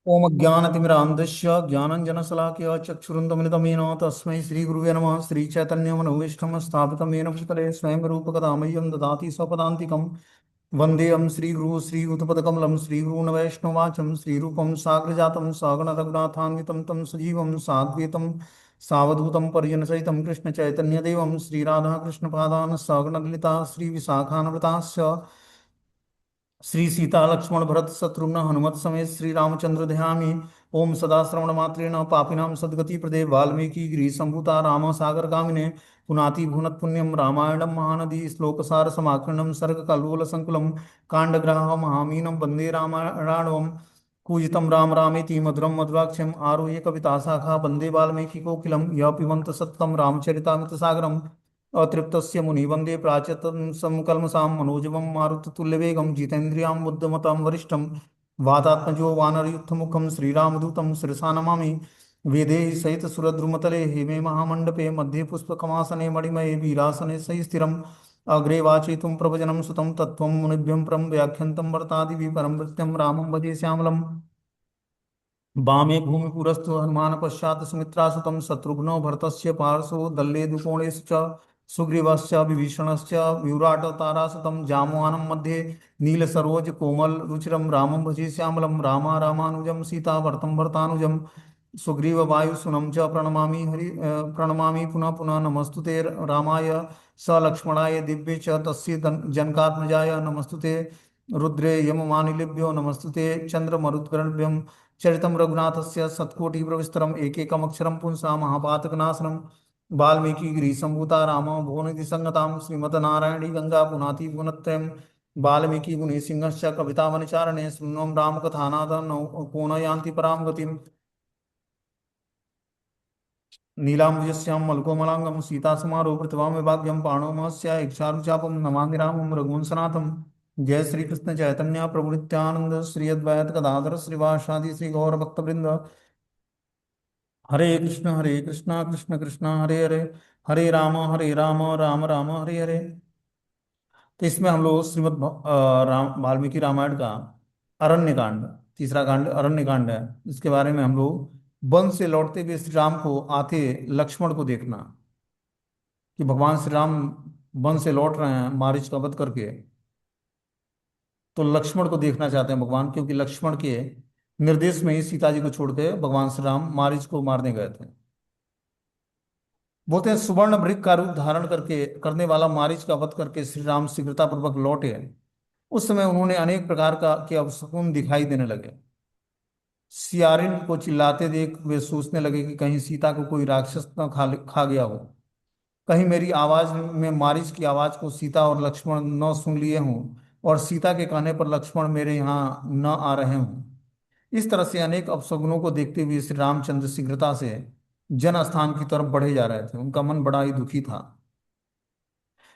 ओम ज्ञानतिमिरान्धस्य ज्ञानञ्जनशलाकया चक्षुरुन्मिलितमेन तस्मै श्रीगुरुवे नमः। श्रीचैतन्यमनोभीष्टं स्थापितं येन भूतले स्वयं रूपकदा मह्यं ददाति स्वपदान्तिकं। वन्देऽहं श्रीगुरुः श्रीयुतपदकमलं श्रीगुरून् वैष्णवाचं श्रीरूपं साग्रजातं सगणरघुनाथान्वितं तं सजीवं साद्वैतं सावधूतं परिजनसहितं कृष्णचैतन्यदेवं श्रीराधाकृष्णपादान् सगणललिता श्रीविशाखान्विताश्च श्री सीता लक्ष्मण भरत शत्रुघ्न हनुमत समेत श्री रामचंद्र ध्यामी। ओम सदा श्रवण मात्रेण पापिनां सद्गति प्रदे वाल्मीकि गिरि संभूता राम सागर गामिने पुनाति भुनत पुण्यम रामायणम महानदी श्लोक सार समाकर्णम सर्ग कल्लोल संकुलम कांडग्राह महामीनम वंदे रामायणम कूजितम राम रामेति मधुरम मध्वाक्षरम आरुह्य कविता शाखा वंदे वाल्मीकि कोकिलम यः पिबंत सततं रामचरितामृत सागरम अतृप्तस्य मुनिवन्दे प्राचेतनं समकल्मषां मनोजवं मारुततुल्यवेगं जितेन्द्रियां बुद्धिमतां वरिष्ठं वातात्मजो वानरयुद्धमुखं श्रीरामदूतं शिरसा नमामि। वेदैः सहितसुरद्रुमतले हेमे महामण्डपे मध्ये पुष्पकमासने मणिमये वीरासने सहि स्थिरम् अग्रे वाचयितुं प्रवचनं सुतं तत्त्वं मुनिभ्यं परं व्याख्यन्तं वर्तादिभिः परं सत्यं रामं भजे श्यामलम्। वामे भूमिपुरस्थो हनुमान पश्चात् सुमित्रासुतं शत्रुघ्नो भरतस्य पार्श्वो दल्लेदुकोणेषु च सुग्रीवस्य विभीषणस्य विराटतारासुतं जामवानं मध्ये नीलसरोजकोमल रुचिरं रामं भजे श्यामलं। रामानुजं सीताभरतं भरतानुजं सुग्रीववायुसुनं च प्रणमामि प्रणमामि पुनः पुनः। नमस्तुते रामाय स लक्ष्मणाय दिव्ये च तस्य जनकात्मजाय नमस्तुते रुद्रे यममानिलेभ्यो नमस्तुते चंद्रमरुद्गणभ्यं चरितं रघुनाथस्य शतकोटिप्रविस्तरम् एकैकमक्षरं पुंसा महापातकनाशनं वाल्मीकि गिरिसम्भूता राम भुवनिधि संगतां श्रीमद्नारायणी गंगा पुनाति गुणत्रयम् वाल्मीकि मुनिसिंहश्च कवितावनिचारणे शृण्वं रामकथानादं को न यान्ति परां गतिम्। नीलाम्बुजस्यां मलकोमलांगं सीतासमारो कृतवां विभाग्यं पाणो महस्या इक्षारुचापं नमामि रामं रघुवंशनाथं। जय श्री कृष्ण चैतन्य प्रभु नित्यानंद श्री अद्वैत गदाधर श्रीवासादि श्री गौर भक्तवृंद। हरे कृष्णा कृष्ण कृष्ण हरे हरे हरे राम राम राम हरे हरे। तो इसमें हम लोग राम वाल्मीकि रामायण का अरण्य कांड, तीसरा कांड अरण्य कांड है। इसके बारे में हम लोग वन से लौटते हुए श्री राम को आते लक्ष्मण को देखना कि भगवान श्री राम वन से लौट रहे हैं मारीच का वध करके। तो लक्ष्मण को देखना चाहते हैं भगवान, क्योंकि लक्ष्मण के निर्देश में ही सीता जी को छोड़ के भगवान श्री राम मारीच को मारने गए थे। बोलते हैं सुवर्ण मृग का रूप धारण करके करने वाला मारीच का वध करके श्री राम शीघ्रतापूर्वक लौटे। उस समय उन्होंने अनेक प्रकार का के अपशकुन दिखाई देने लगे। सियारिन को चिल्लाते देख वे सोचने लगे कि कहीं सीता को कोई राक्षस न खा गया हो, कहीं मेरी आवाज में मारिच की आवाज को सीता और लक्ष्मण न सुन लिए हों और सीता के कहने पर लक्ष्मण मेरे यहाँ न आ रहे हों। इस तरह से अनेक अपशगुनों को देखते हुए श्री रामचंद्र शीघ्रता से जन स्थान की तरफ बढ़े जा रहे थे। उनका मन बड़ा ही दुखी था।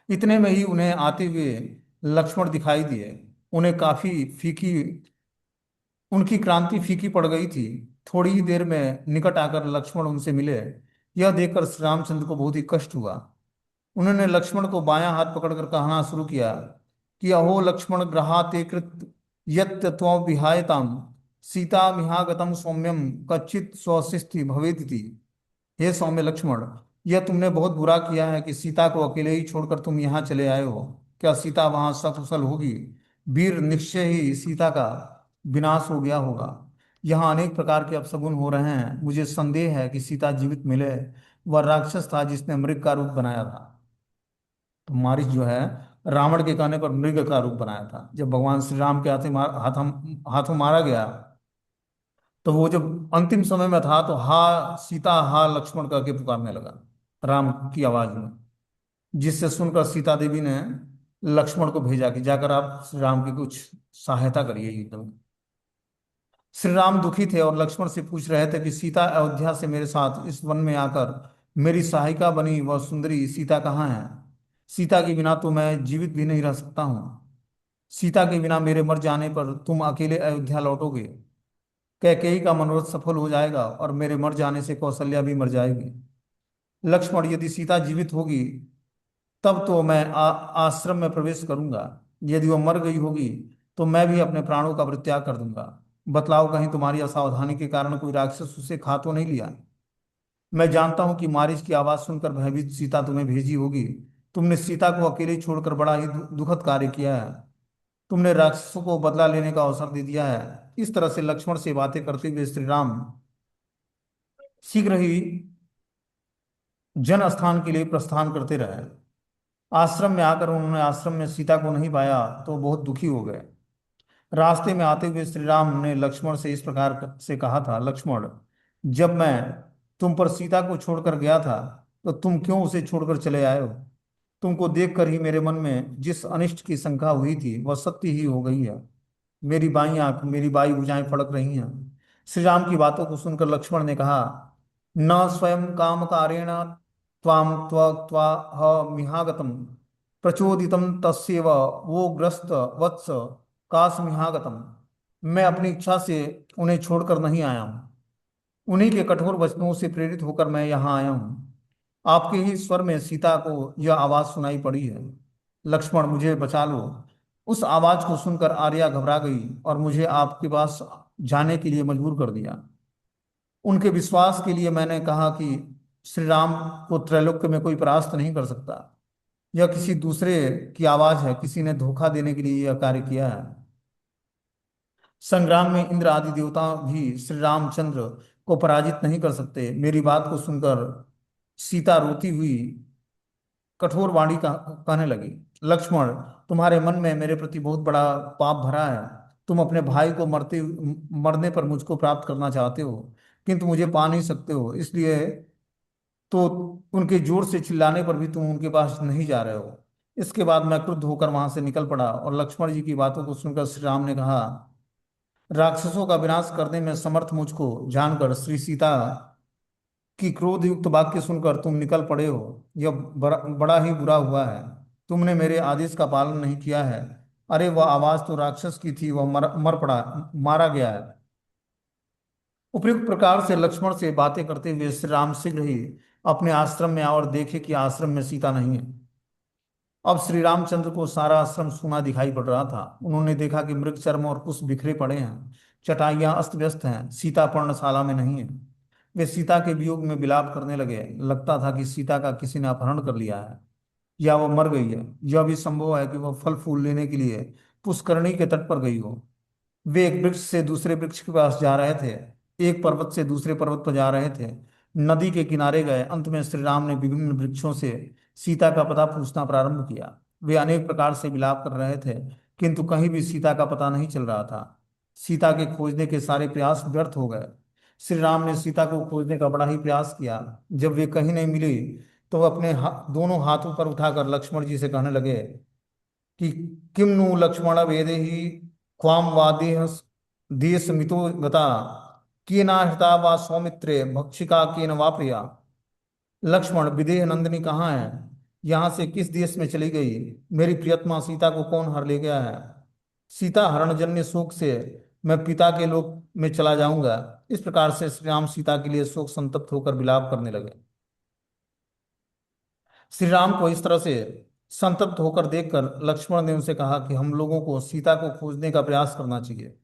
इतने में ही उन्हें आते हुए लक्ष्मण दिखाई दिए। उन्हें काफी फीकी उनकी क्रांति फीकी पड़ गई थी। थोड़ी ही देर में निकट आकर लक्ष्मण उनसे मिले। यह देखकर श्री रामचंद्र को बहुत ही कष्ट हुआ। उन्होंने लक्ष्मण को बायां हाथ पकड़कर कहना शुरू किया कि अहो लक्ष्मण ग्रहाते कृत यत् त्वं विहायताम सीता मिहागतम सौम्यम कच्चित स्वशिस्ति भवेदिति। हे सौम्य लक्ष्मण, यह तुमने बहुत बुरा किया है कि सीता को अकेले ही छोड़कर तुम यहाँ चले आए हो। क्या सीता वहां सकुशल होगी? वीर निश्चय ही सीता का विनाश हो गया होगा। यहाँ अनेक प्रकार के अपशगुन हो रहे हैं। मुझे संदेह है कि सीता जीवित मिले। वह राक्षस था जिसने मृग का रूप बनाया था। तो मारिच जो है रावण के कहने पर मृग का रूप बनाया था। जब भगवान श्री राम के हाथों मारा गया, तो वो जब अंतिम समय में था तो हा सीता हा लक्ष्मण करके पुकारने लगा राम की आवाज में, जिससे सुनकर सीता देवी ने लक्ष्मण को भेजा कि जाकर आप श्री राम की कुछ सहायता करिए युद्ध में। श्री राम दुखी थे और लक्ष्मण से पूछ रहे थे कि सीता अयोध्या से मेरे साथ इस वन में आकर मेरी सहायिका बनी वह सुंदरी सीता कहाँ है? सीता के बिना तो मैं जीवित भी नहीं रह सकता हूँ। सीता के बिना मेरे मर जाने पर तुम अकेले अयोध्या लौटोगे। कैकेयी का मनोरथ सफल हो जाएगा और मेरे मर जाने से कौशल्या भी मर जाएगी। लक्ष्मण, यदि सीता जीवित होगी तब तो मैं आश्रम में प्रवेश करूंगा। यदि वह मर गई होगी तो मैं भी अपने प्राणों का परित्याग कर दूंगा। बतलाओ, कहीं तुम्हारी असावधानी के कारण कोई राक्षस उसे खा तो नहीं लिया? मैं जानता हूं कि मारिच की आवाज सुनकर भयभीत सीता तुम्हें भेजी होगी। तुमने सीता को अकेले छोड़कर बड़ा ही दुखद कार्य किया है। तुमने राक्षसों को बदला लेने का अवसर दे दिया है। इस तरह से लक्ष्मण से बातें करते हुए श्री राम शीघ्र ही जन स्थान के लिए प्रस्थान करते रहे। आश्रम में आकर उन्होंने आश्रम में सीता को नहीं पाया तो बहुत दुखी हो गए। रास्ते में आते हुए श्री राम ने लक्ष्मण से इस प्रकार से कहा था, लक्ष्मण, जब मैं तुम पर सीता को छोड़कर गया था तो तुम क्यों उसे छोड़कर चले आए हो? तुमको देखकर ही मेरे मन में जिस अनिष्ट की शंका हुई थी वह सत्य ही हो गई है। मेरी बाई आंख, मेरी बाई भुजाएं फड़क रही हैं। श्री राम की बातों को सुनकर लक्ष्मण ने कहा, न स्वयं काम कारेण त्वाम त्वाह मिहागतम प्रचोदितम तस्यैव वो ग्रस्त वत्स कासमिहागतम। मैं अपनी इच्छा से उन्हें छोड़कर नहीं आया हूँ। उन्हीं के कठोर वचनों से प्रेरित होकर मैं यहाँ आया हूँ। आपके ही स्वर में सीता को यह आवाज सुनाई पड़ी है, लक्ष्मण मुझे बचा लो। उस आवाज को सुनकर आर्या घबरा गई और मुझे आपके पास जाने के लिए मजबूर कर दिया। उनके विश्वास के लिए मैंने कहा कि श्री राम को त्रैलोक्य में कोई परास्त नहीं कर सकता। यह किसी दूसरे की आवाज है, किसी ने धोखा देने के लिए यह कार्य किया है। संग्राम में इंद्र आदि देवता भी श्री रामचंद्र को पराजित नहीं कर सकते। मेरी बात को सुनकर सीता रोती हुई कठोर वाणी कहने लगी, लक्ष्मण, तुम्हारे मन में मेरे प्रति बहुत बड़ा पाप भरा है। तुम अपने भाई को मरने पर मुझको प्राप्त करना चाहते हो, किंतु मुझे पा नहीं सकते हो। इसलिए तो उनके जोर से चिल्लाने पर भी तुम उनके पास नहीं जा रहे हो। इसके बाद मैं क्रुद्ध होकर वहां से निकल पड़ा और लक्ष्मण जी की बातों को सुनकर श्री राम ने कहा, राक्षसों का विनाश करने में समर्थ मुझको जानकर श्री सीता की क्रोध युक्त वाक्य सुनकर तुम निकल पड़े हो। यह बड़ा ही बुरा हुआ है। तुमने मेरे आदेश का पालन नहीं किया है। अरे वह आवाज तो राक्षस की थी, वह मर पड़ा, मारा गया है। उपयुक्त प्रकार से लक्ष्मण से बातें करते हुए श्री राम शीघ्र ही अपने आश्रम में आए और देखे कि आश्रम में सीता नहीं है। अब श्री रामचंद्र को सारा आश्रम सूना दिखाई पड़ रहा था। उन्होंने देखा कि मृग चर्म और कुश बिखरे पड़े हैं, चटाइयां अस्त व्यस्त हैं, सीता पर्णशाला में नहीं है। वे सीता के वियोग में विलाप करने लगे। लगता था कि सीता का किसी ने अपहरण कर लिया है या वह मर गई है। यह भी संभव है कि वह फल फूल लेने के लिए पुष्करणी के तट पर गई हो। वे एक वृक्ष से दूसरे वृक्ष के पास जा रहे थे, एक पर्वत से दूसरे पर्वत पर जा रहे थे, नदी के किनारे गए। अंत में श्री राम ने विभिन्न वृक्षों से सीता का पता पूछना प्रारंभ किया। वे अनेक प्रकार से विलाप कर रहे थे, किंतु कहीं भी सीता का पता नहीं चल रहा था। सीता के खोजने के सारे प्रयास व्यर्थ हो गए। श्री राम ने सीता को खोजने का बड़ा ही प्रयास किया। जब वे कहीं नहीं मिली तो वह अपने दोनों हाथों पर उठाकर लक्ष्मण जी से कहने लगे कि किम नु लक्ष्मण वेदे ही क्वाम वा देश मितो गता केना हृता वा सौमित्रे भक्षिका केन वा प्रिया। लक्ष्मण, विदेह नंदिनी कहाँ है? यहाँ से किस देश में चली गई? मेरी प्रियतमा सीता को कौन हर ले गया है? सीता हरणजन्य शोक से मैं पिता के लोक में चला जाऊंगा। इस प्रकार से श्री राम सीता के लिए शोक संतप्त होकर विलाप करने लगे। श्री राम को इस तरह से संतप्त होकर देखकर लक्ष्मण ने उनसे कहा कि हम लोगों को सीता को खोजने का प्रयास करना चाहिए।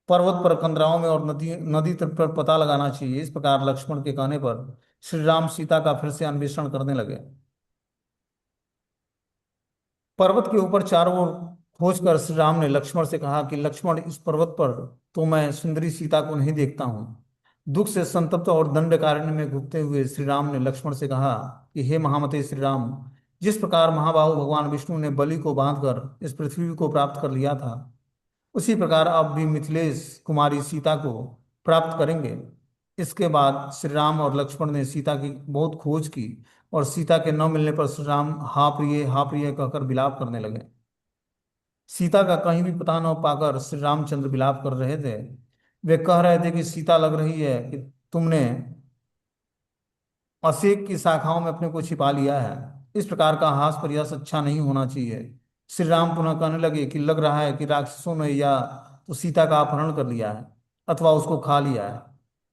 पर्वत पर, कंदराओं में और नदी नदी तट पर पता लगाना चाहिए। इस प्रकार लक्ष्मण के कहने पर श्री राम सीता का फिर से अन्वेषण करने लगे। पर्वत के ऊपर चारों ओर खोज कर श्री राम ने लक्ष्मण से कहा कि लक्ष्मण, इस पर्वत पर तो मैं सुंदरी सीता को नहीं देखता हूँ। दुख से संतप्त और दंडकारण्य में घुटते हुए श्री राम ने लक्ष्मण से कहा कि हे महामते श्री राम, जिस प्रकार महाबाहु भगवान विष्णु ने बलि को बांधकर इस पृथ्वी को प्राप्त कर लिया था, उसी प्रकार आप भी मिथिलेश कुमारी सीता को प्राप्त करेंगे। इसके बाद श्री राम और लक्ष्मण ने सीता की बहुत खोज की और सीता के न मिलने पर श्री राम हा प्रिय कहकर विलाप करने लगे। सीता का कहीं भी पता न पाकर श्री रामचंद्र विलाप कर रहे थे। वे कह रहे थे कि सीता, लग रही है कि तुमने असेक की शाखाओं में अपने को छिपा लिया है। इस प्रकार का हास प्रयास अच्छा नहीं होना चाहिए। श्री राम पुनः कहने लगे कि लग रहा है कि राक्षसों ने या तो सीता का अपहरण कर लिया है अथवा उसको खा लिया है,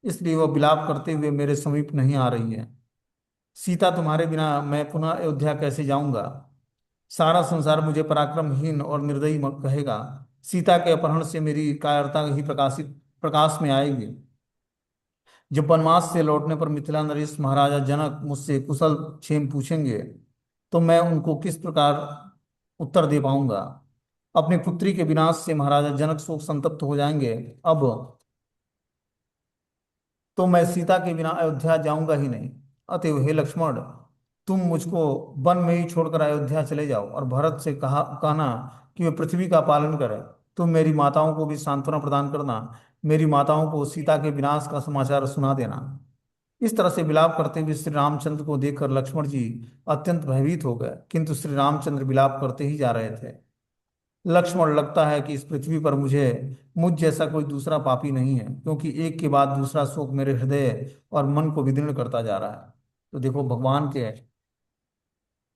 इसलिए वह विलाप करते हुए मेरे समीप नहीं आ रही है। सीता तुम्हारे बिना मैं पुनः अयोध्या कैसे जाऊंगा? सारा संसार मुझे पराक्रमहीन और निर्दयी कहेगा। सीता के अपहरण से मेरी कायरता ही प्रकाश में आएगी। जब वनवास से लौटने पर मिथिला नरेश महाराजा जनक मुझसे कुशल क्षेम पूछेंगे तो मैं उनको किस प्रकार उत्तर दे पाऊंगा। अपनी पुत्री के विनाश से महाराजा जनक शोक संतप्त हो जाएंगे। अब तो मैं सीता के बिना अयोध्या जाऊंगा ही नहीं। अतएव हे लक्ष्मण, तुम मुझको वन में ही छोड़कर अयोध्या चले जाओ और भरत से कहना कि वे पृथ्वी का पालन करें। तुम मेरी माताओं को भी सांत्वना प्रदान करना। मेरी माताओं को सीता के विनाश का समाचार सुना देना। इस तरह से विलाप करते हुए श्री रामचंद्र को देखकर लक्ष्मण जी अत्यंत भयभीत हो गए, किंतु श्री रामचंद्र विलाप करते ही जा रहे थे। लक्ष्मण, लगता है कि इस पृथ्वी पर मुझ जैसा कोई दूसरा पापी नहीं है, क्योंकि एक के बाद दूसरा शोक मेरे हृदय और मन को विदीर्ण करता जा रहा है। तो देखो,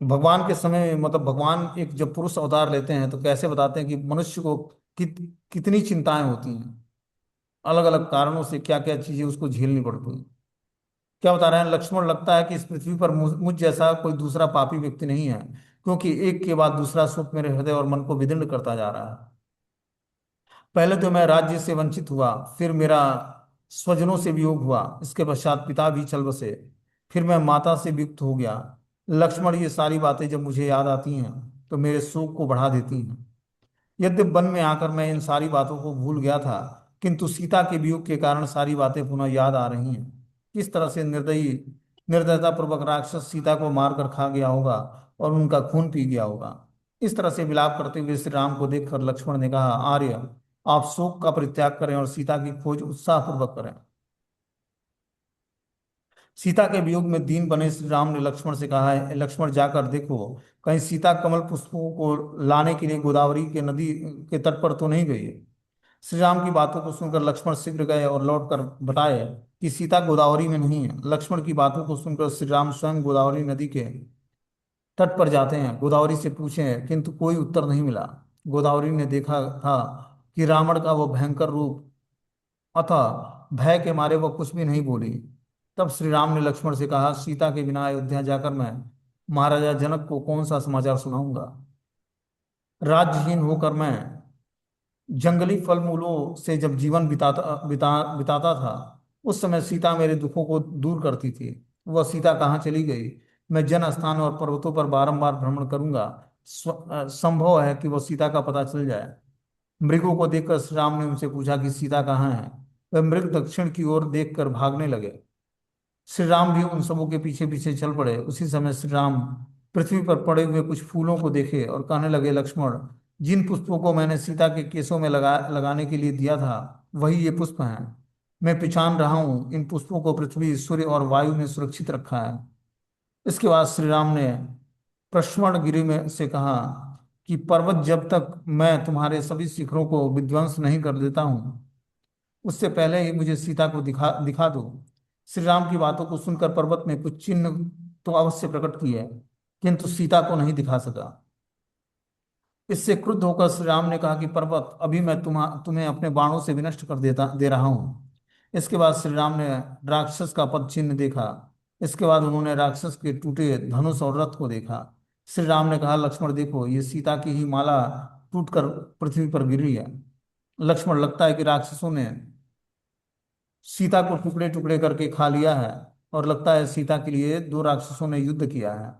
भगवान के समय में, मतलब भगवान एक जब पुरुष अवतार लेते हैं तो कैसे बताते हैं कि मनुष्य को कितनी चिंताएं होती हैं, अलग अलग कारणों से क्या क्या चीजें उसको झेलनी पड़ती हैं। क्या बता रहे हैं लक्ष्मण, लगता है कि इस पृथ्वी पर मुझ जैसा कोई दूसरा पापी व्यक्ति नहीं है, क्योंकि एक के बाद दूसरा सुख मेरे हृदय और मन को विदीर्ण करता जा रहा है। पहले तो मैं राज्य से वंचित हुआ, फिर मेरा स्वजनों से वियोग हुआ, इसके पश्चात पिता भी चल बसे, फिर मैं माता से वियुक्त हो गया। लक्ष्मण, ये सारी बातें जब मुझे याद आती हैं तो मेरे शोक को बढ़ा देती हैं। यद्यपि वन में आकर मैं इन सारी बातों को भूल गया था, किंतु सीता के वियोग के कारण सारी बातें पुनः याद आ रही हैं। किस तरह से निर्दयता पूर्वक राक्षस सीता को मारकर खा गया होगा और उनका खून पी गया होगा। इस तरह से विलाप करते हुए श्री राम को देखकर लक्ष्मण ने कहा, आर्य, आप शोक का परित्याग करें और सीता की खोज उत्साह पूर्वक करें। सीता के वियोग में दीन बने श्री राम ने लक्ष्मण से कहा है, लक्ष्मण, जाकर देखो कहीं सीता कमल पुष्पों को लाने के लिए गोदावरी के नदी के तट पर तो नहीं गई है। श्री राम की बातों को सुनकर लक्ष्मण शीघ्र गए और लौटकर बताए कि सीता गोदावरी में नहीं है। लक्ष्मण की बातों को सुनकर श्री राम स्वयं गोदावरी नदी के तट पर जाते हैं, गोदावरी से पूछे, किंतु कोई उत्तर नहीं मिला। गोदावरी ने देखा था कि रावण का वो भयंकर रूप, अतः भय के मारे वह कुछ भी नहीं बोली। तब श्री राम ने लक्ष्मण से कहा, सीता के बिना अयोध्या जाकर मैं महाराजा जनक को कौन सा समाचार सुनाऊंगा। राज्यहीन होकर मैं जंगली फल मूलों से जब जीवन बिताता था, उस समय सीता मेरे दुखों को दूर करती थी। वह सीता कहाँ चली गई। मैं जन स्थान और पर्वतों पर बारंबार भ्रमण करूंगा। संभव है कि वह सीता का पता चल जाए। मृगों को देखकर श्री राम ने उनसे पूछा कि सीता कहाँ है। वे मृग दक्षिण की ओर देखकर भागने लगे। श्री राम भी उन सबों के पीछे पीछे चल पड़े। उसी समय श्री राम पृथ्वी पर पड़े हुए कुछ फूलों को देखे और कहने लगे, लक्ष्मण, जिन पुष्पों को मैंने सीता के केसों में लगाने के लिए दिया था, वही ये पुष्प हैं। मैं पहचान रहा हूँ, इन पुष्पों को पृथ्वी, सूर्य और वायु ने सुरक्षित रखा है। इसके बाद श्री राम ने प्रश्मण गिरी में से कहा कि पर्वत, जब तक मैं तुम्हारे सभी शिखरों को विध्वंस नहीं कर देता हूँ, उससे पहले ही मुझे सीता को दिखा दिखा दो। श्री राम की बातों को सुनकर पर्वत ने कुछ चिन्ह तो अवश्य प्रकट किए, किंतु सीता को नहीं दिखा सका। इससे क्रुद्ध होकर श्री राम ने कहा कि पर्वत, अभी मैं तुम्हें अपने बाणों से विनष्ट कर दे रहा हूँ। इसके बाद श्री राम ने राक्षस का पद चिन्ह देखा। इसके बाद उन्होंने राक्षस के टूटे धनुष और रथ को देखा। श्री राम ने कहा, लक्ष्मण देखो, ये सीता की ही माला टूटकर पृथ्वी पर गिरी है। लक्ष्मण, लगता है कि राक्षसों ने सीता को टुकड़े टुकड़े करके खा लिया है, और लगता है सीता के लिए दो राक्षसों ने युद्ध किया है।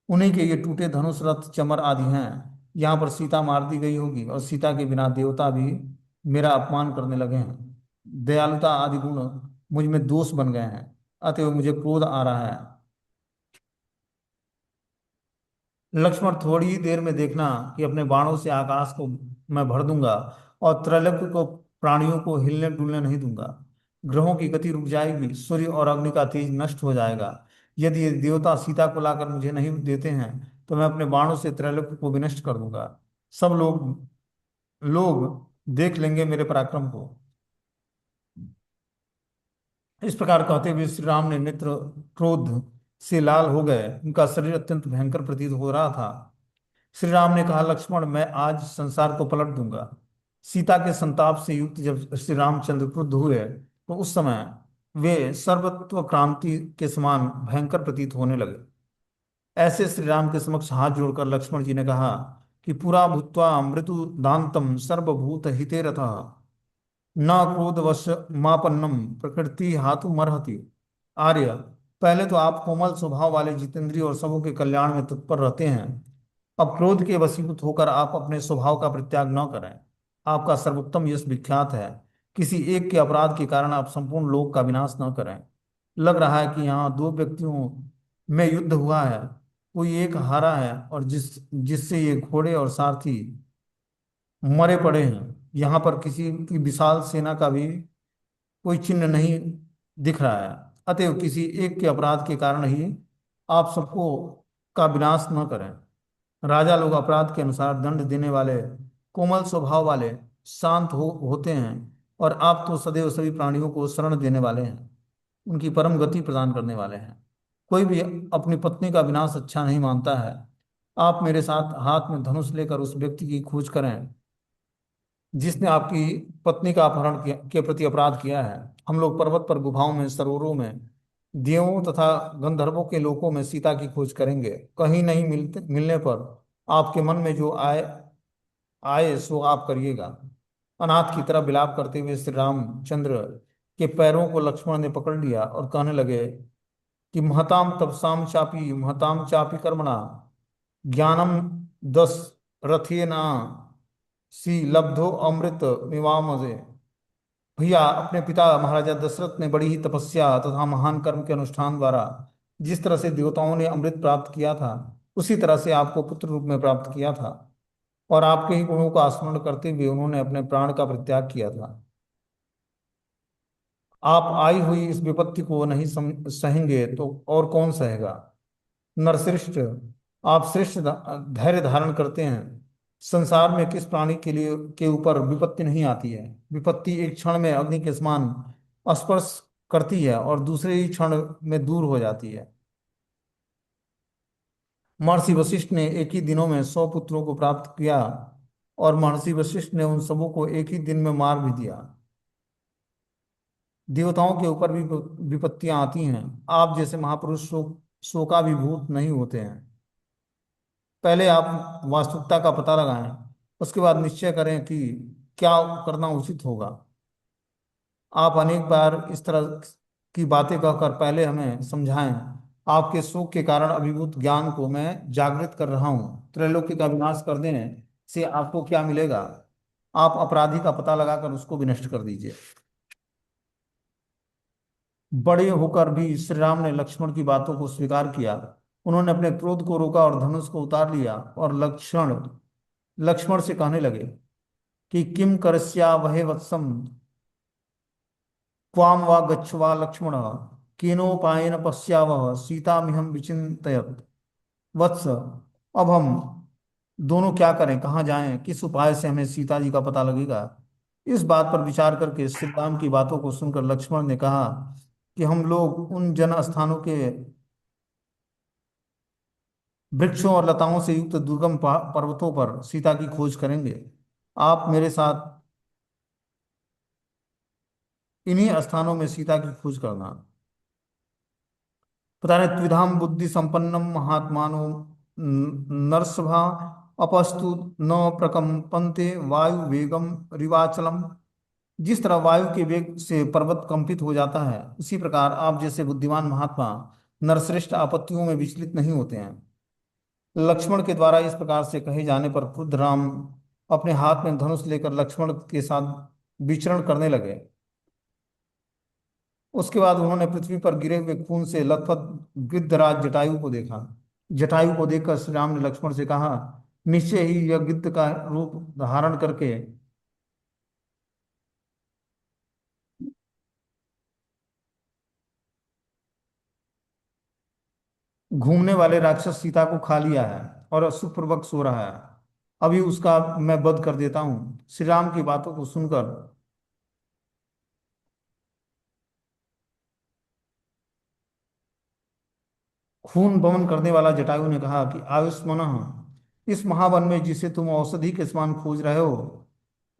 उन्हीं के ये टूटे धनुष, रथ, चमर आदि हैं। यहाँ पर सीता मार दी गई होगी और सीता के बिना देवता भी मेरा अपमान करने लगे हैं। दयालुता आदि गुण मुझ में दोष बन गए हैं, अतएव मुझे क्रोध आ रहा है। लक्ष्मण, थोड़ी ही देर में देखना कि अपने बाणों से आकाश को मैं भर दूंगा और त्रैलोक्य को, प्राणियों को हिलने डुलने नहीं दूंगा। ग्रहों की गति रुक जाएगी, सूर्य और अग्नि का तेज नष्ट हो जाएगा। यदि ये देवता सीता को लाकर मुझे नहीं देते हैं तो मैं अपने बाणों से त्रैलोक्य को विनष्ट कर दूंगा। सब लोग लोग देख लेंगे मेरे पराक्रम को। इस प्रकार कहते हुए श्री राम ने नेत्र क्रोध से लाल हो गए। उनका शरीर अत्यंत भयंकर प्रतीत हो रहा था। श्री राम ने कहा, लक्ष्मण, मैं आज संसार को पलट दूंगा। सीता के संताप से युक्त जब श्री रामचंद्र क्रुद्ध हुए तो उस समय वे सर्वत्व क्रांति के समान भयंकर प्रतीत होने लगे। ऐसे श्री राम के समक्ष हाथ जोड़कर लक्ष्मण जी ने कहा कि पुरा भूत्वा मृत्यु दांतम सर्वभूत हिते रतः न क्रोधवश मापन्नम प्रकृति हातु मरहति। आर्य, पहले तो आप कोमल स्वभाव वाले जितेंद्रिय और सबों के कल्याण में तत्पर रहते हैं। अब क्रोध के वशीभूत होकर आप अपने स्वभाव का परित्याग न करें। आपका सर्वोत्तम यश विख्यात है। किसी एक के अपराध के कारण आप संपूर्ण लोक का विनाश न करें। लग रहा है कि यहाँ दो व्यक्तियों में युद्ध हुआ है। कोई एक हारा है और जिससे ये घोड़े और सारथी मरे पड़े हैं। यहाँ पर किसी की विशाल सेना का भी कोई चिन्ह नहीं दिख रहा है। अतएव किसी एक के अपराध के कारण ही आप सबको का विनाश न करें। राजा लोग अपराध के अनुसार दंड देने वाले, कोमल स्वभाव वाले, शांत होते हैं, और आप तो सदैव सभी प्राणियों को शरण देने वाले हैं, उनकी परम गति प्रदान करने वाले हैं। कोई भी अपनी पत्नी का विनाश अच्छा नहीं मानता है। आप मेरे साथ हाथ में धनुष लेकर उस व्यक्ति की खोज करें जिसने आपकी पत्नी का अपहरण के प्रति अपराध किया है। हम लोग पर्वत पर, गुफाओं में, सरोवरों में, देवों तथा गंधर्वों के लोकों में सीता की खोज करेंगे। कहीं नहीं मिलने पर आपके मन में जो आए आए सो आप करिएगा। अनाथ की तरह विलाप करते हुए श्री रामचंद्र के पैरों को लक्ष्मण ने पकड़ लिया और कहने लगे कि महताम तपसाम चापी महताम चापी कर्मणा ज्ञानम दस रथेना सी लब्धो अमृत मिवामजे। भैया, अपने पिता महाराजा दशरथ ने बड़ी ही तपस्या तथा महान कर्म के अनुष्ठान द्वारा जिस तरह से देवताओं ने अमृत प्राप्त किया था, उसी तरह से आपको पुत्र रूप में प्राप्त किया था, और आपके ही गुणों का स्मरण करते हुए उन्होंने अपने प्राण का परित्याग किया था। आप आई हुई इस विपत्ति को नहीं सहेंगे तो और कौन सहेगा। नरश्रेष्ठ, आप श्रेष्ठ धैर्य धारण करते हैं। संसार में किस प्राणी के लिए के ऊपर विपत्ति नहीं आती है। विपत्ति एक क्षण में अग्नि के समान स्पर्श करती है और दूसरे ही क्षण में दूर हो जाती है। महर्षि वशिष्ठ ने एक ही दिनों में 100 पुत्रों को प्राप्त किया, और महर्षि वशिष्ठ ने उन सबों को एक ही दिन में मार भी दिया। देवताओं के ऊपर भी विपत्तियां आती हैं। आप जैसे महापुरुष शोकाभिभूत नहीं होते हैं। पहले आप वास्तविकता का पता लगाएं, उसके बाद निश्चय करें कि क्या करना उचित होगा। आप अनेक बार इस तरह की बातें कहकर पहले हमें समझाएं। आपके शोक के कारण अभिभूत ज्ञान को मैं जागृत कर रहा हूँ। त्रैलोक्य का विनाश कर देने से आपको क्या मिलेगा। आप अपराधी का पता लगाकर उसको भी नष्ट कर दीजिए। बड़े होकर भी श्री राम ने लक्ष्मण की बातों को स्वीकार किया। उन्होंने अपने क्रोध को रोका और धनुष को उतार लिया, और लक्ष्मण लक्ष्मण से कहने लगे कि किम करस्या वहे वत्सम क्वाम वा गच्छवा लक्ष्मण केनोपायेन पश्यावह सीतामिहं विचिन्तयत्। वत्स, अब हम दोनों क्या करें, कहाँ जाएं, किस उपाय से हमें सीता जी का पता लगेगा। इस बात पर विचार करके श्री राम की बातों को सुनकर लक्ष्मण ने कहा कि हम लोग उन जन स्थानों के वृक्षों और लताओं से युक्त दुर्गम पर्वतों पर सीता की खोज करेंगे। आप मेरे साथ इन्हीं स्थानों में सीता की खोज करना। पता नहीं, त्विधाम बुद्धि संपन्नम महात्मानो नरसभा अपस्तु न प्रकंपन्ते वायु वेगम रिवाचलम। जिस तरह वायु के वेग से पर्वत कंपित हो जाता है, उसी प्रकार आप जैसे बुद्धिमान महात्मा नरश्रेष्ठ आपत्तियों में विचलित नहीं होते हैं। लक्ष्मण के द्वारा इस प्रकार से कहे जाने पर क्रुद्ध राम अपने हाथ में धनुष लेकर लक्ष्मण के साथ विचरण करने लगे। उसके बाद उन्होंने पृथ्वी पर गिरे हुए खून से लथपथ गिद्धराज जटायु को देखा। जटायु को देखकर श्री राम ने लक्ष्मण से कहा, निश्चय ही यह गिद्ध का रूप धारण करके घूमने वाले राक्षस सीता को खा लिया है और सुखपूर्वक सो रहा है। अभी उसका मैं वध कर देता हूँ। श्री राम की बातों को सुनकर खून बमन करने वाला जटायु ने कहा कि आयुष्मान, इस महावन में जिसे तुम औषधि के समान खोज रहे हो,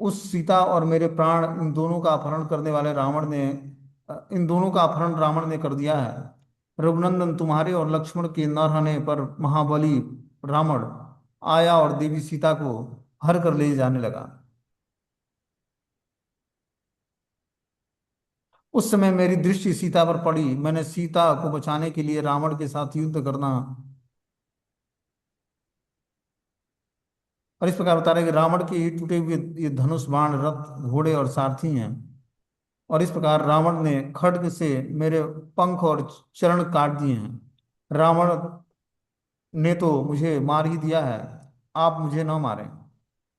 उस सीता और मेरे प्राण, इन दोनों का अपहरण करने वाले रावण ने इन दोनों का अपहरण रावण ने कर दिया है। रघुनंदन, तुम्हारे और लक्ष्मण के न रहने पर महाबली रावण आया और देवी सीता को हर कर ले जाने लगा। उस समय मेरी दृष्टि सीता पर पड़ी। मैंने सीता को बचाने के लिए रावण के साथ युद्ध करना, और इस प्रकार बता रहे हैं कि रावण के ये टूटे हुए ये धनुष, बाण, रथ, घोड़े और सारथी हैं। और इस प्रकार रावण ने खड्ग से मेरे पंख और चरण काट दिए हैं। रावण ने तो मुझे मार ही दिया है, आप मुझे न मारें।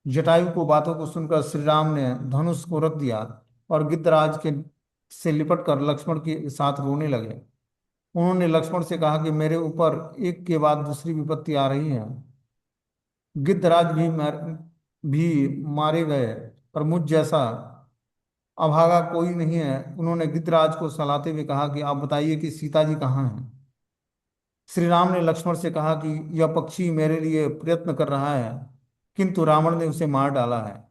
जटायु को बातों को सुनकर श्री राम ने धनुष को रख दिया और गिद्धराज के से लिपट कर लक्ष्मण के साथ रोने लगे। उन्होंने लक्ष्मण से कहा कि मेरे ऊपर एक के बाद दूसरी विपत्ति आ रही है। गिद्धराज भी मारे गए, पर मुझ जैसा अभागा कोई नहीं है। उन्होंने गिद्धराज को सलाहते हुए कहा कि आप बताइए कि सीता जी कहाँ हैं। श्री राम ने लक्ष्मण से कहा कि यह पक्षी मेरे लिए प्रयत्न कर रहा है, किंतु रावण ने उसे मार डाला है।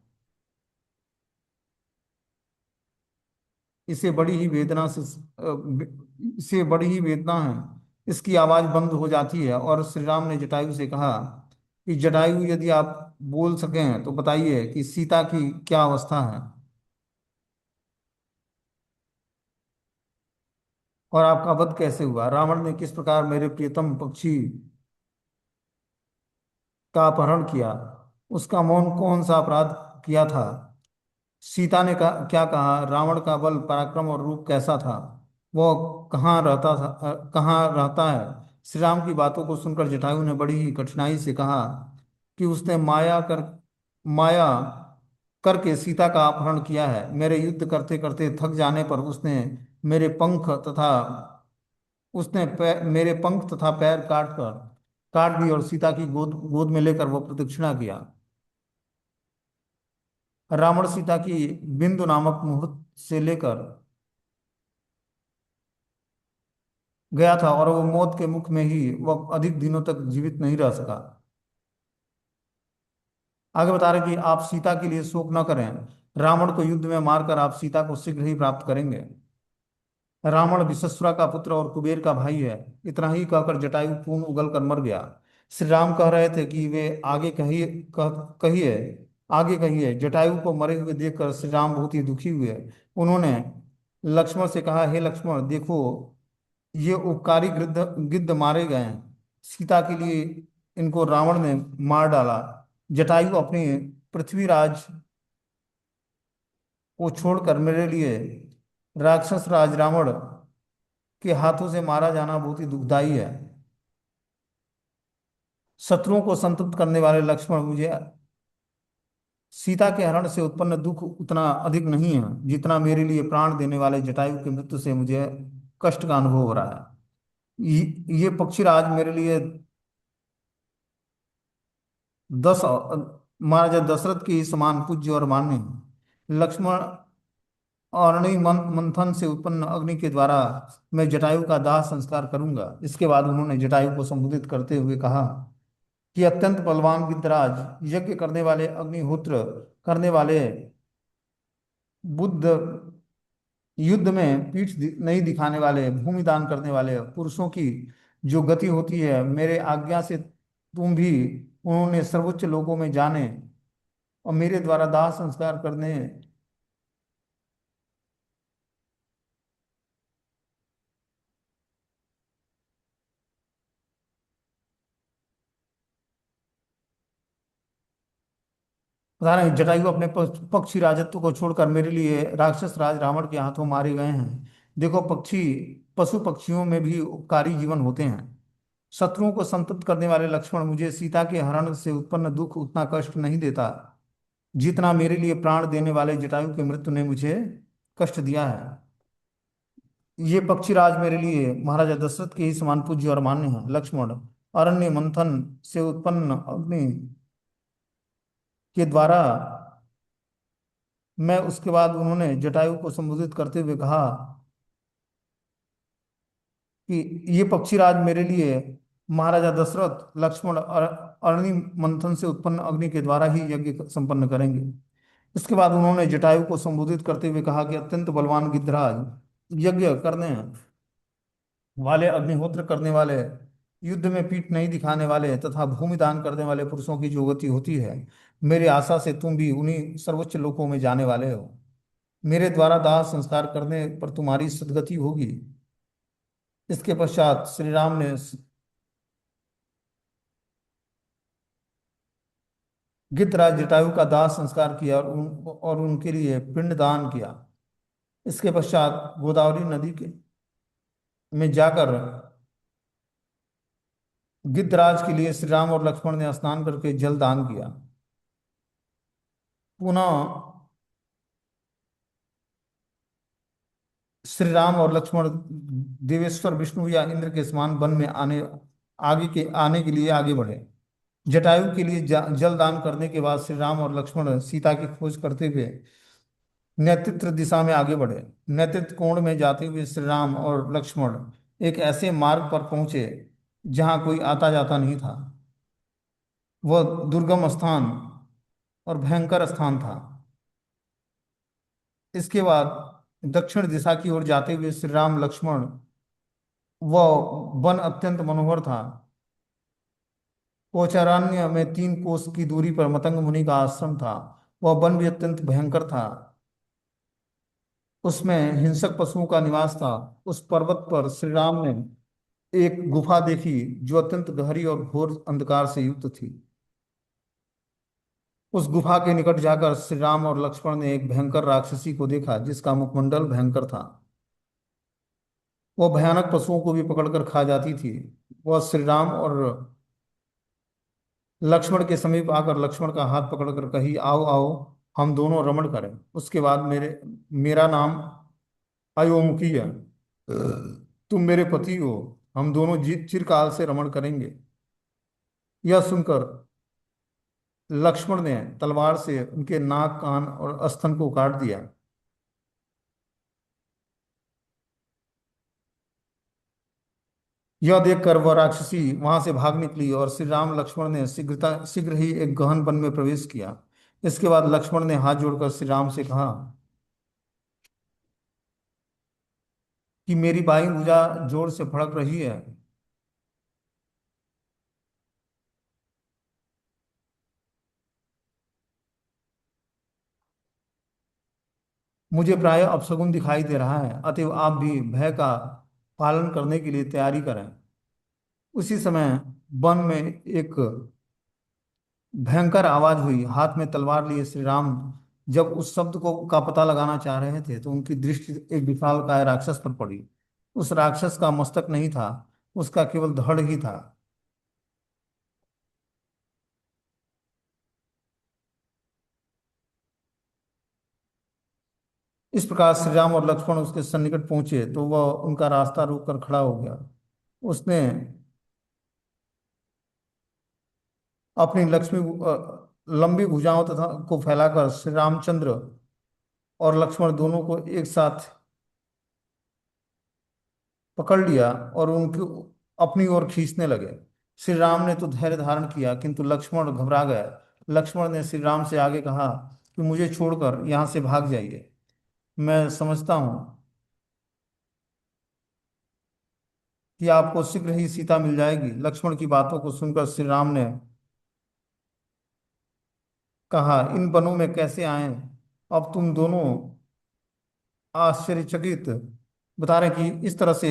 इसे बड़ी ही वेदना से इसे बड़ी ही वेदना है। इसकी आवाज बंद हो जाती है। और श्री राम ने जटायु से कहा कि जटायु, यदि आप बोल सकें तो बताइए कि सीता की क्या अवस्था है और आपका वध कैसे हुआ। रावण ने किस प्रकार मेरे प्रियतम पक्षी का अपहरण किया, उसका मौन कौन सा अपराध किया था। सीता ने क्या कहा, रावण का बल, पराक्रम और रूप कैसा था, वो कहाँ रहता है। श्री राम की बातों को सुनकर जटायु ने बड़ी ही कठिनाई से कहा कि उसने माया करके सीता का अपहरण किया है। मेरे युद्ध करते करते थक जाने पर मेरे पंख तथा मेरे पंख तथा पैर काट दिए और सीता की गोद गोद में लेकर वो प्रदक्षिणा किया। रावण सीता की बिंदु नामक मुहूर्त से लेकर गया था और वो मौत के मुख में ही वह अधिक दिनों तक जीवित नहीं रह सका। आगे बता रहे कि आप सीता के लिए शोक न करें। रावण को युद्ध में मारकर आप सीता को शीघ्र ही प्राप्त करेंगे। रावण विश्वासुरा का पुत्र और कुबेर का भाई है। इतना ही कहकर जटायु पूर्ण उगल कर मर गया। श्री राम कह रहे थे कि वे कहिए आगे कहिए। जटायु को मरे हुए देखकर श्री राम बहुत ही दुखी हुए। उन्होंने लक्ष्मण से कहा, हे लक्ष्मण, देखो, ये उपकारी गिद्ध गिद्ध मारे गए हैं। सीता के लिए इनको रावण ने मार डाला। जटायु अपने पृथ्वीराज को छोड़कर मेरे लिए राक्षस राज रावण के हाथों से मारा जाना बहुत ही दुखदाई है। शत्रुओं को संतप्त करने वाले लक्ष्मण, मुझे सीता के हरण से उत्पन्न दुख उतना अधिक नहीं है जितना मेरे लिए प्राण देने वाले जटायु की मृत्यु से मुझे कष्ट का अनुभव हो रहा है। ये पक्षीराज मेरे लिए महाराजा दशरथ के ही समान पूज्य और मान्य हैं। लक्ष्मण मंथन से उत्पन्न अग्नि के द्वारा मैं जटायु का दाह संस्कार करूंगा। इसके बाद उन्होंने जटायु को संबोधित करते हुए कहा कि अत्यंत बलवान गिद्धराज, यज्ञ करने वाले, अग्निहोत्र करने वाले, बुद्ध, युद्ध में नहीं दिखाने वाले, भूमि दान करने वाले पुरुषों की जो गति होती है, मेरे आज्ञा से तुम भी उन्होंने सर्वोच्च लोकों में जाने और मेरे द्वारा दाह संस्कार करने। उदाहरण, जटायु अपने पक्षी राजत्व को छोड़कर मेरे लिए राक्षस राज रावण के हाथों मारे गए हैं। देखो, पशु पक्षियों में भी उपकारी जीवन होते हैं। शत्रुओं को संतप्त करने वाले लक्ष्मण, मुझे सीता के हरण से उत्पन्न दुख उतना कष्ट नहीं देता जितना मेरे लिए प्राण देने वाले जटायु की मृत्यु ने मुझे कष्ट दिया है। ये पक्षीराज मेरे लिए महाराजा दशरथ के ही समान पूज्य और मान्य हैं। लक्ष्मण, अरण्य मंथन से उत्पन्न अग्नि के द्वारा मैं उसके बाद उन्होंने जटायु को संबोधित करते हुए कहा कि ये पक्षीराज मेरे लिए महाराजा दशरथ, लक्ष्मण अरण्य मंथन से उत्पन्न अग्नि के द्वारा ही यज्ञ संपन्न करेंगे। इसके बाद उन्होंने जटायु को संबोधित करते हुए कहा कि अत्यंत बलवान गिद्धराज, यज्ञ करने वाले, अग्निहोत्र करने वाले, युद्ध में पीठ नहीं दिखाने वाले तथा भूमि दान करने वाले पुरुषों की जो गति होती है, मेरी आशा से तुम भी उन्हीं सर्वोच्च लोकों में जाने वाले हो। मेरे द्वारा दाह संस्कार करने पर तुम्हारी सदगति होगी। इसके पश्चात श्री राम ने गिद्धराज जटायु का दाह संस्कार किया और उनके लिए पिंड दान किया। इसके पश्चात गोदावरी नदी के में जाकर गिद्धराज के लिए श्री राम और लक्ष्मण ने स्नान करके जल दान किया। पुनः श्री राम और लक्ष्मण देवेश्वर विष्णु या इंद्र के समान वन में आने के लिए आगे बढ़े। जटायु के लिए जल दान करने के बाद श्री राम और लक्ष्मण सीता की खोज करते हुए नेतृत्व दिशा में आगे बढ़े। नेतृत्व कोण में जाते हुए श्री राम और लक्ष्मण एक ऐसे मार्ग पर पहुंचे जहां कोई आता जाता नहीं था। वह दुर्गम स्थान और भयंकर स्थान था। इसके बाद दक्षिण दिशा की ओर जाते हुए श्री राम लक्ष्मण, वह वन अत्यंत मनोहर था। कोचारण्य में 3 कोस की दूरी पर मतंग मुनि का आश्रम था। वह वन भी अत्यंत भयंकर था। उसमें हिंसक पशुओं का निवास था। उस पर्वत पर श्री राम ने एक गुफा देखी जो अत्यंत गहरी और घोर अंधकार से युक्त थी। उस गुफा के निकट जाकर श्री राम और लक्ष्मण ने एक भयंकर राक्षसी को देखा जिसका मुखमंडल भयंकर था। वह भयानक पशुओं को भी पकड़कर खा जाती थी। वह श्री राम और लक्ष्मण के समीप आकर लक्ष्मण का हाथ पकड़कर कही, आओ आओ, हम दोनों रमण करें। उसके बाद मेरा नाम अयोमुखी है, तुम मेरे पति हो, हम दोनों चिरकाल से रमण करेंगे। यह सुनकर लक्ष्मण ने तलवार से उनके नाक, कान और स्तन को काट दिया। यह देखकर वह राक्षसी वहां से भाग निकली और श्री राम लक्ष्मण ने शीघ्र ही एक गहन वन में प्रवेश किया। इसके बाद लक्ष्मण ने हाथ जोड़कर श्री राम से कहा कि मेरी बाईं भुजा जोर से फड़क रही है। मुझे प्राय अपशगुन दिखाई दे रहा है, अतएव आप भी भय का पालन करने के लिए तैयारी करें। उसी समय वन में एक भयंकर आवाज हुई। हाथ में तलवार लिए श्री राम जब उस शब्द को का पता लगाना चाह रहे थे तो उनकी दृष्टि एक विशालकाय राक्षस पर पड़ी। उस राक्षस का मस्तक नहीं था, उसका केवल धड़ ही था। इस प्रकार श्री राम और लक्ष्मण उसके सन्निकट पहुंचे तो वह उनका रास्ता रोक कर खड़ा हो गया। उसने अपनी लंबी भुजाओं तथा को फैलाकर श्री रामचंद्र और लक्ष्मण दोनों को एक साथ पकड़ लिया और उनकी अपनी ओर खींचने लगे। श्री राम ने तो धैर्य धारण किया किंतु लक्ष्मण घबरा गए। लक्ष्मण ने श्री राम से आगे कहा कि मुझे छोड़कर यहाँ से भाग जाइए। मैं समझता हूँ कि आपको शीघ्र ही सीता मिल जाएगी। लक्ष्मण की बातों को सुनकर श्री राम ने कहा, इन वनों में कैसे आए? अब तुम दोनों आश्चर्यचकित बता रहे कि इस तरह से।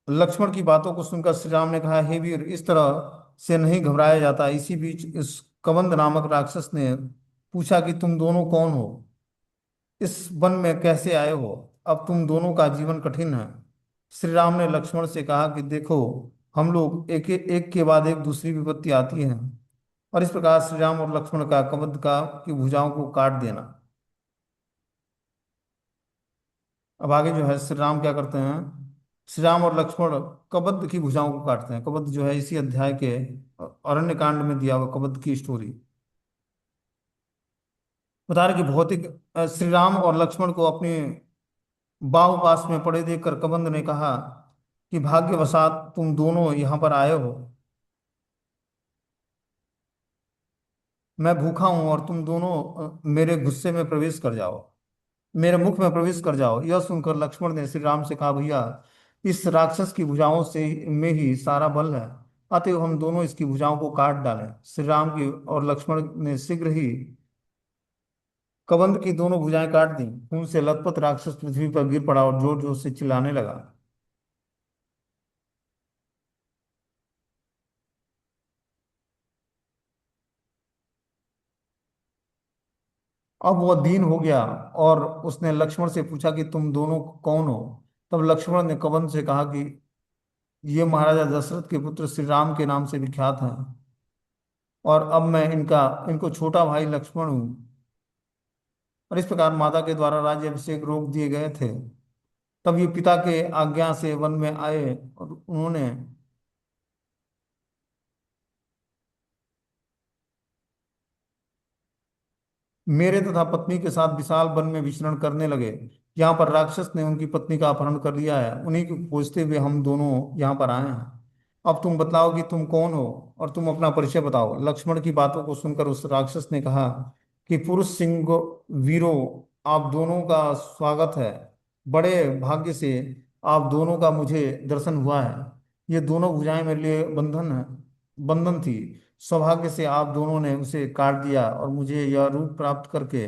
लक्ष्मण की बातों को सुनकर श्री राम ने कहा, हे वीर, इस तरह से नहीं घबराया जाता। इसी बीच इस कबंध नामक राक्षस ने पूछा कि तुम दोनों कौन हो, इस वन में कैसे आए हो? अब तुम दोनों का जीवन कठिन है। श्री राम ने लक्ष्मण से कहा कि देखो, हम लोग एक के बाद एक दूसरी विपत्ति आती है। और इस प्रकार श्री राम और लक्ष्मण का कबंध का की भुजाओं को काट देना। अब आगे जो है श्री राम क्या करते हैं, श्री राम और लक्ष्मण कबद्ध की भुजाओं को काटते हैं। कबद्ध जो है इसी अध्याय के अरण्य कांड में दिया हुआ कबद्ध की स्टोरी बता रहे कि भौतिक श्री राम और लक्ष्मण को अपने बाहुपास में पड़े देखकर कबंध ने कहा कि भाग्यवशात तुम दोनों यहाँ पर आए हो। मैं भूखा हूं और तुम दोनों मेरे गुस्से में प्रवेश कर जाओ, मेरे मुख में प्रवेश कर जाओ। यह सुनकर लक्ष्मण ने श्री राम से कहा, भैया, इस राक्षस की भुजाओं से में ही सारा बल है, अतएव हम दोनों इसकी भुजाओं को काट डालें। श्री राम की और लक्ष्मण ने शीघ्र ही कबंध की दोनों भुजाएं काट दी। खून से लथपथ राक्षस पृथ्वी पर गिर पड़ा और जोर जोर से चिल्लाने लगा। अब वह दीन हो गया और उसने लक्ष्मण से पूछा कि तुम दोनों कौन हो। तब लक्ष्मण ने कबंध से कहा कि ये महाराजा दशरथ के पुत्र श्री राम के नाम से विख्यात हैं, और अब मैं इनका इनको छोटा भाई लक्ष्मण हूँ। और इस प्रकार माता के द्वारा राज्य अभिषेक रोक दिए गए थे। तब ये पिता के आज्ञा से वन में आए और उन्होंने मेरे तथा पत्नी के साथ विशाल वन में विचरण करने लगे। यहाँ पर राक्षस ने उनकी पत्नी का अपहरण कर लिया है, उन्हीं को खोजते हुए हम दोनों यहाँ पर आए हैं। अब तुम बतलाओ कि तुम कौन हो और तुम अपना परिचय बताओ। लक्ष्मण की बातों को सुनकर उस राक्षस ने कहा कि पुरुष सिंह वीरों, आप दोनों का स्वागत है। बड़े भाग्य से आप दोनों का मुझे दर्शन हुआ है। ये दोनों भुजाएं मेरे लिए बंधन थी। सौभाग्य से आप दोनों ने उसे काट दिया और मुझे यह रूप प्राप्त करके।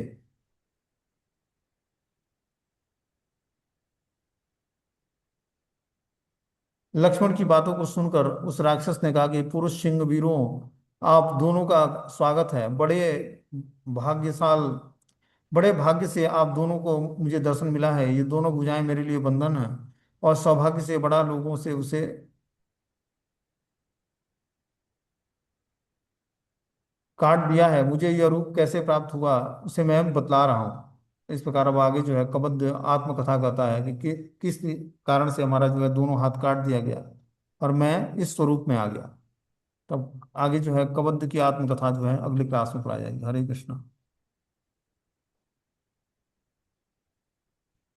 लक्ष्मण की बातों को सुनकर उस राक्षस ने कहा कि पुरुष सिंह वीरों, आप दोनों का स्वागत है। भाग्यशाल बड़े भाग्य से आप दोनों को मुझे दर्शन मिला है। ये दोनों भुजाएं मेरे लिए बंधन है, और सौभाग्य से बड़ा लोगों से उसे काट दिया है। मुझे यह रूप कैसे प्राप्त हुआ उसे मैं बतला रहा हूँ। इस प्रकार अब आगे जो है कबद्ध आत्मकथा कहता है कि किस कारण से हमारा जो है दोनों हाथ काट दिया गया और मैं इस स्वरूप में आ गया। तब आगे जो है कबद्ध की आत्मकथा जो है अगली क्लास में पढ़ाई जाएगी। हरे कृष्णा।